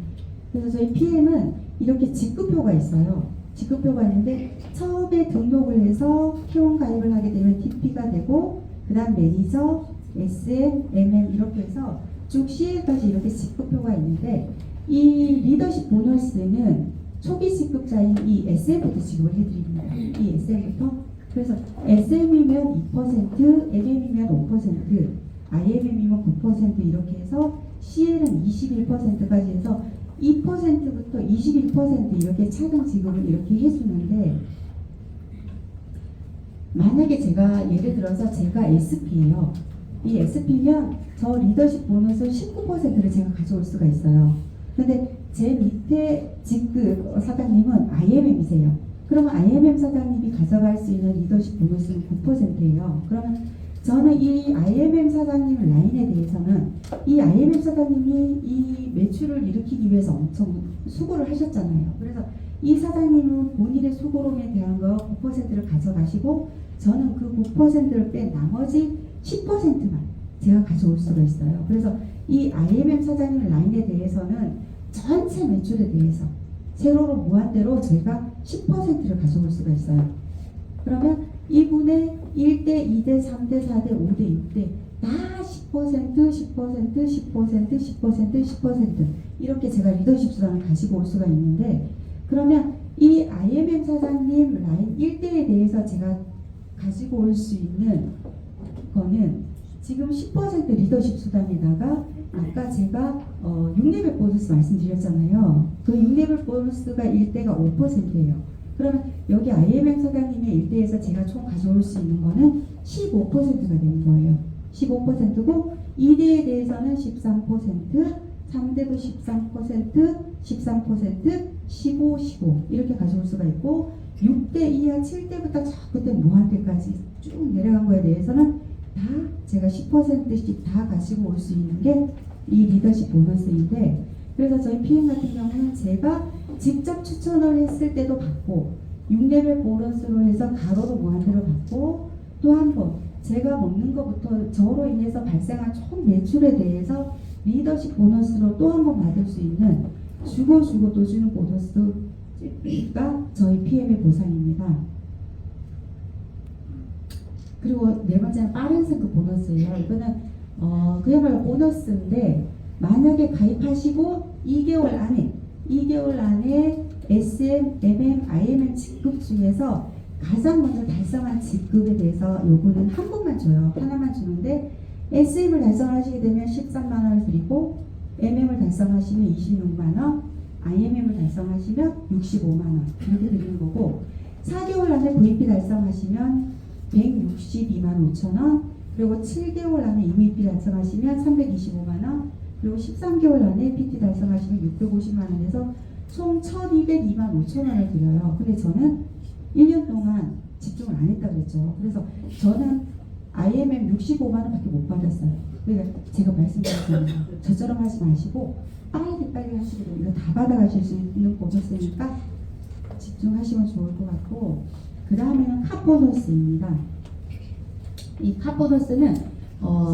그래서 저희 PM은 이렇게 직급표가 있어요. 직급표가 있는데 처음에 등록을 해서 회원 가입을 하게 되면 TP가 되고 그 다음 매니저, SM, MM 이렇게 해서 쭉 CA까지 이렇게 직급표가 있는데 이 리더십 보너스는 초기 직급자인 이 SM부터 지급을 해드립니다. 이 SM부터 그래서 SM이면 2%, MM이면 5%, IMM이면 9% 이렇게 해서 CL은 21%까지 해서 2%부터 21% 이렇게 차등 지급을 이렇게 해주는데 만약에 제가 예를 들어서 제가 SP예요. 이 SP면 저 리더십 보너스 19%를 제가 가져올 수가 있어요. 근데 제 밑에 직급 사장님은 IMM이세요. 그러면 IMM 사장님이 가져갈 수 있는 리더십 보너스는 9%예요. 그러면 저는 이 IMM 사장님 라인에 대해서는 이 IMM 사장님이 이 매출을 일으키기 위해서 엄청 수고를 하셨잖아요. 그래서 이 사장님은 본인의 수고로에 대한 거 9%를 가져가시고 저는 그 9%를 뺀 나머지 10%만 제가 가져올 수가 있어요. 그래서 이 IMM 사장님 라인에 대해서는 전체 매출에 대해서 세로로 무한대로 저희가 10%를 가져올 수가 있어요. 그러면 이분의 1대, 2대, 3대, 4대, 5대, 6대 다 10%, 10%, 10%, 10%, 10% 이렇게 제가 리더십 수단을 가지고 올 수가 있는데 그러면 이 IMM 사장님 라인 1대에 대해서 제가 가지고 올 수 있는 거는 지금 10% 리더십 수당에다가 아까 제가 6레벨 보너스 말씀드렸잖아요. 그 6레벨 보너스가 일대가 5%예요. 그러면 여기 IMM 사장님의 일대에서 제가 총 가져올 수 있는 거는 15%가 되는 거예요. 15%고 2대에 대해서는 13%, 3대도 13%, 13%, 15, 15 이렇게 가져올 수가 있고 6대 이하 7대부터 저 끝에 무한대까지 쭉 내려간 거에 대해서는 다 제가 10%씩 다 가지고 올 수 있는 게 이 리더십 보너스인데, 그래서 저희 PM 같은 경우는 제가 직접 추천을 했을 때도 받고 6레벨 보너스로 해서 가로로 무한대로 받고 또 한 번 제가 먹는 것부터 저로 인해서 발생한 총 매출에 대해서 리더십 보너스로 또 한 번 받을 수 있는 주고 또 주는 보너스가 저희 PM의 보상입니다. 그리고 네 번째는 빠른 승급 보너스예요. 이거는 그야말로 보너스인데 만약에 가입하시고 2개월 안에 SM, MM, IMM 직급 중에서 가장 먼저 달성한 직급에 대해서 요거는 한 번만 줘요. 하나만 주는데 SM을 달성하시게 되면 13만 원을 드리고 MM을 달성하시면 26만 원, IMM을 달성하시면 65만 원 이렇게 드리는 거고 4개월 안에 VP 달성하시면 162만 5천 원, 그리고 7개월 안에 MVP 달성하시면 325만 원, 그리고 13개월 안에 PT 달성하시면 650만 원에서 총 1,202만 5천 원을 드려요. 근데 저는 1년 동안 집중을 안 했다고 그랬죠. 그래서 저는 IMM 65만 원밖에 못 받았어요. 그러니까 제가 말씀드렸잖아요. 저처럼 하지 마시고 빨리 하시고 이거 다 받아가실 수 있는 보너스니까 집중하시면 좋을 것 같고, 그 다음에는 카 보너스입니다. 이 카 보너스는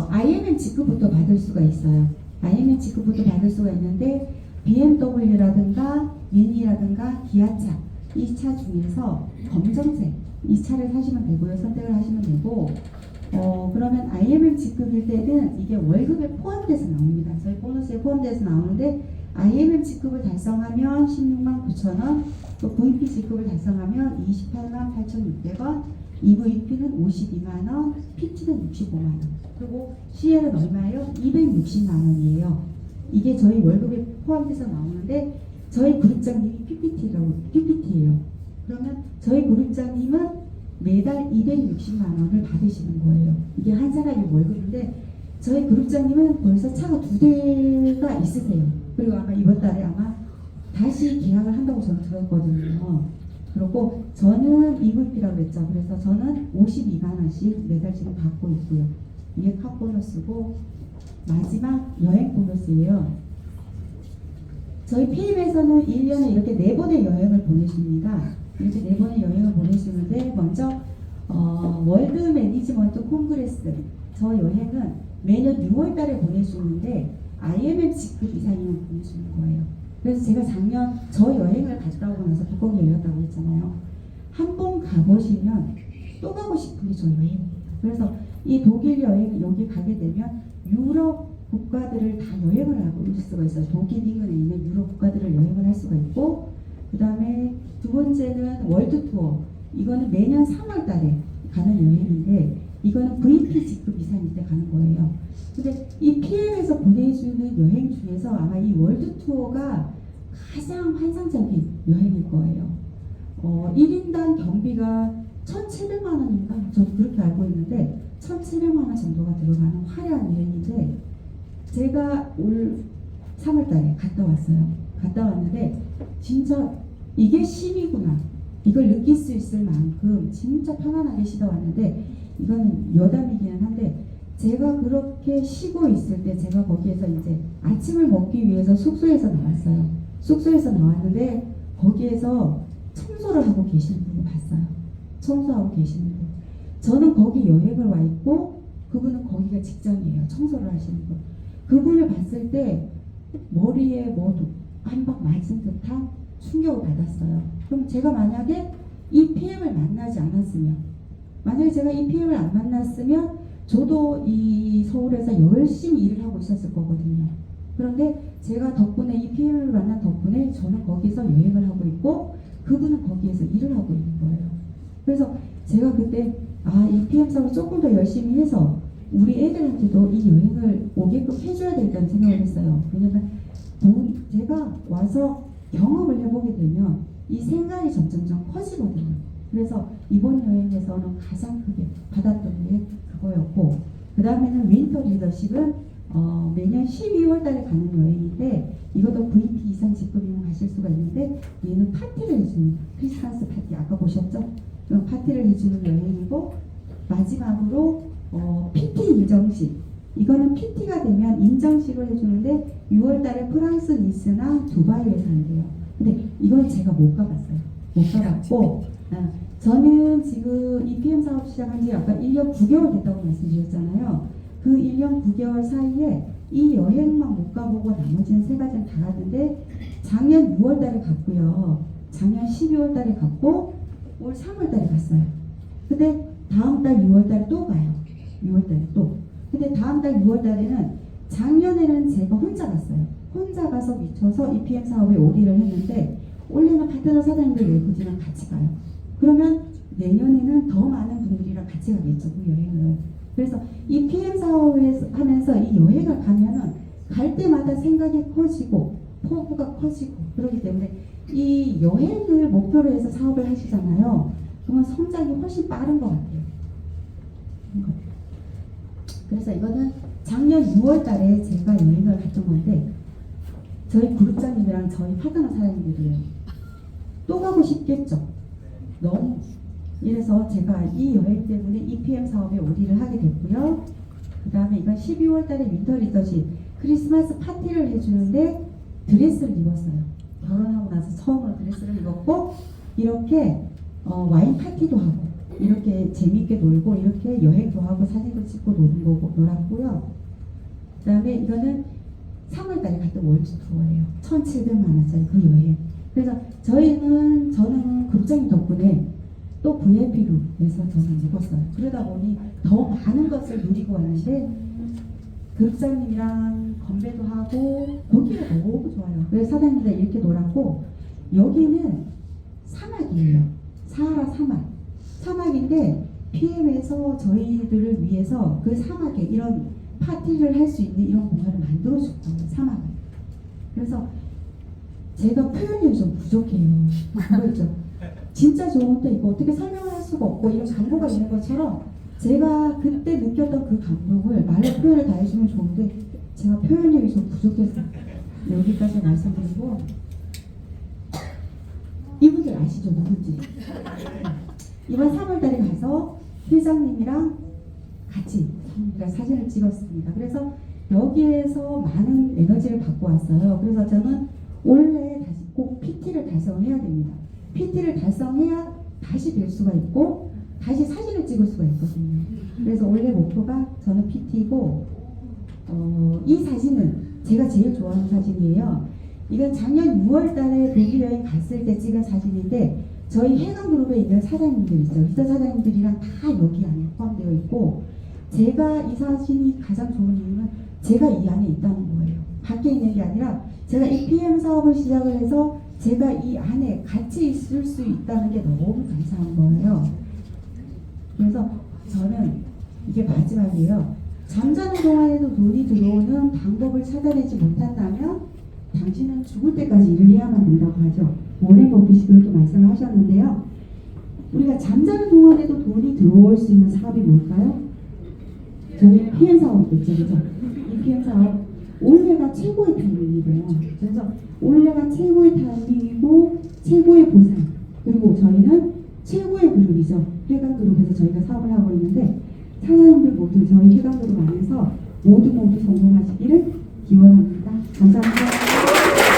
IMM 직급부터 받을 수가 있어요. IMM 직급부터 받을 수가 있는데 BMW라든가 미니라든가 기아차 이 차 중에서 검정색 이 차를 사시면 되고요. 선택을 하시면 되고 그러면 IMM 직급일 때는 이게 월급에 포함돼서 나옵니다. 저희 보너스에 포함돼서 나오는데 IMM 직급을 달성하면 16만 9천 원, 또 VP 직급을 달성하면 28만 8,600원, EVP는 52만 원, PT는 65만 원, 그리고 CL은 얼마예요? 260만 원이에요. 이게 저희 월급에 포함돼서 나오는데 저희 그룹장님이 PPT예요. 그러면 저희 그룹장님은 매달 260만 원을 받으시는 거예요. 이게 한 사람의 월급인데 저희 그룹장님은 벌써 차가 2대가 있으세요. 그리고 아마 이번 달에 아마 다시 계약을 한다고 저는 들었거든요. 그리고 저는 EVP라고 했죠. 그래서 저는 52만 원씩 매달 지금 받고 있고요. 이게 카 보너스고, 마지막 여행 보너스예요. 저희 PM에서는 1년에 이렇게 4번의 여행을 보내줍니다. 이렇게 4번의 여행을 보내주는데 먼저 월드 매니지먼트 콩그레스, 저 여행은 매년 6월 달에 보내주는데 IMM 직급 이상이면 보내주는 거예요. 그래서 제가 작년 저 여행을 갔다 오고 나서 뚜껑이 열렸다고 했잖아요. 한 번 가보시면 또 가고 싶은 게 저 여행입니다. 그래서 이 독일 여행 여기 가게 되면 유럽 국가들을 다 여행을 하고 올 수가 있어요. 독일 인근에 있는 유럽 국가들을 여행을 할 수가 있고, 그 다음에 두 번째는 월드 투어. 이거는 매년 3월 달에 가는 여행인데 이거는 VP 직급 이상일 때 가는 거예요. 근데 이 PM에서 보내주는 여행 중에서 아마 이 월드 투어가 가장 환상적인 여행일 거예요. 1인당 경비가 1,700만 원인가? 저도 그렇게 알고 있는데 1,700만 원 정도가 들어가는 화려한 여행인데 제가 올 3월 달에 갔다 왔어요. 갔다 왔는데 진짜 이게 쉼이구나. 이걸 느낄 수 있을 만큼 진짜 편안하게 쉬다 왔는데, 이거는 여담이기는 한데 제가 그렇게 쉬고 있을 때 제가 거기에서 이제 아침을 먹기 위해서 숙소에서 나왔어요. 숙소에서 나왔는데 거기에서 청소를 하고 계시는 분을 봤어요. 청소하고 계시는 분. 저는 거기 여행을 와 있고 그분은 거기가 직장이에요. 청소를 하시는 분. 그분을 봤을 때 머리에 뭐도 한 방 맞은 듯한 충격을 받았어요. 그럼 제가 만약에 이 PM을 만나지 않았으면, 만약에 제가 이 PM을 안 만났으면 저도 이 서울에서 열심히 일을 하고 있었을 거거든요. 그런데 제가 덕분에 이 PM을 만난 덕분에 저는 거기서 여행을 하고 있고 그분은 거기에서 일을 하고 있는 거예요. 그래서 제가 그때 이 PM 사업을 조금 더 열심히 해서 우리 애들한테도 이 여행을 오게끔 해줘야 되겠다는 생각을 했어요. 왜냐면 제가 와서 경험을 해보게 되면 이 생각이 점점점 커지거든요. 그래서 이번 여행에서는 가장 크게 받았던 게 그거였고, 그 다음에는 윈터 리더십은 매년 12월 달에 가는 여행인데, 이것도 VT 이상 직급이면 가실 수가 있는데, 얘는 파티를 해주는, 크리스마스 파티 아까 보셨죠? 그럼 파티를 해주는 여행이고, 마지막으로 PT 인정식, 이거는 PT가 되면 인정식을 해주는데 6월 달에 프랑스 니스나 두바이에서 한대요. 근데 이건 제가 못 가봤어요. 못 가봤고, 저는 지금 EPM 사업 시작한 지 아까 1년 9개월 됐다고 말씀드렸잖아요. 그 1년 9개월 사이에 이 여행만 못 가보고 나머지는 세 가지는 다 갔는데, 작년 6월 달에 갔고요. 작년 12월 달에 갔고, 올 3월 달에 갔어요. 근데 다음 달 6월 달에 또 가요. 6월 달에 또. 근데 다음 달 6월 달에는, 작년에는 제가 혼자 갔어요. 혼자 가서 미쳐서 EPM 사업에 올인을 했는데, 올해는 파트너 사장님들 외부진이랑 같이 가요. 그러면 내년에는 더 많은 분들이랑 같이 가겠죠, 그 여행을. 그래서 EPM 사업을 하면서 이 여행을 가면은 갈 때마다 생각이 커지고 포부가 커지고 그렇기 때문에 이 여행을 목표로 해서 사업을 하시잖아요. 그러면 성장이 훨씬 빠른 것 같아요. 그래서 이거는 작년 6월 달에 제가 여행을 갔던 건데, 저희 그룹장님이랑 저희 파트너 사장님들이에요. 또 가고 싶겠죠. 너무. 이래서 제가 이 여행 때문에 EPM 사업에 올인을 하게 됐고요. 그 다음에 이건 12월 달에 윈터 리더십 크리스마스 파티를 해주는데 드레스를 입었어요. 결혼하고 나서 처음으로 드레스를 입었고, 이렇게 와인 파티도 하고, 이렇게 재미있게 놀고, 이렇게 여행도 하고 사진도 찍고 놀았고요. 그 다음에 이거는 3월 달에 갔던 월드 투어예요. 1,700만 원짜리 그 여행. 그래서 저는 그룹장님 덕분에 또 VIP룸에서 저는 묵었어요. 그러다 보니 더 많은 것을 누리고 왔는데, 그룹장님이랑 건배도 하고 거기가 너무 좋아요. 그래서 사장님들 이렇게 놀았고, 여기는 사막이에요. 사하라 사막인데 PM에서 저희들을 위해서 그 사막에 이런 파티를 할 수 있는 이런 공간을 만들어줬거든요, 사막을. 그래서 제가 표현력이 좀 부족해요. 그렇죠? 진짜 좋은데 이거 어떻게 설명을 할 수가 없고, 이런 광고가 있는 것처럼 제가 그때 느꼈던 그 감동을 말로 표현을 다 해주면 좋은데, 제가 표현력이 좀 부족해서 여기까지 말씀드리고, 이분들 아시죠? 누군지. 이번 3월달에 가서 회장님이랑 같이 사진을 찍었습니다. 그래서 여기에서 많은 에너지를 받고 왔어요. 그래서 저는 원래 다시 꼭 PT를 달성해야 됩니다. PT를 달성해야 다시 될 수가 있고 다시 사진을 찍을 수가 있거든요. 그래서 원래 목표가 저는 PT이고, 이 사진은 제가 제일 좋아하는 사진이에요. 이건 작년 6월 달에 독일 여행 갔을 때 찍은 사진인데, 저희 해강그룹에 있는 사장님들 있죠. 리더 사장님들이랑 다 여기 안에 포함되어 있고, 제가 이 사진이 가장 좋은 이유는 제가 이 안에 있다는 거예요. 밖에 있는 게 아니라 제가 EPM 사업을 시작을 해서 제가 이 안에 같이 있을 수 있다는 게 너무 감사한 거예요. 그래서 저는 이게 마지막이에요. 잠자는 동안에도 돈이 들어오는 방법을 찾아내지 못한다면 당신은 죽을 때까지 일을 해야만 된다고 하죠. 워렌 버핏이 그렇게 말씀을 하셨는데요. 우리가 잠자는 동안에도 돈이 들어올 수 있는 사업이 뭘까요? 저희 PM 사업도 있죠. 그죠? 이 PM 사업 올해가 최고의 타이밍이래요. 그래서 올해가 최고의 타이밍이고 최고의 보상, 그리고 저희는 최고의 그룹이죠. 해강 그룹에서 저희가 사업을 하고 있는데, 사장님들 모두 저희 해강 그룹 안에서 모두 성공하시기를 기원합니다. 감사합니다.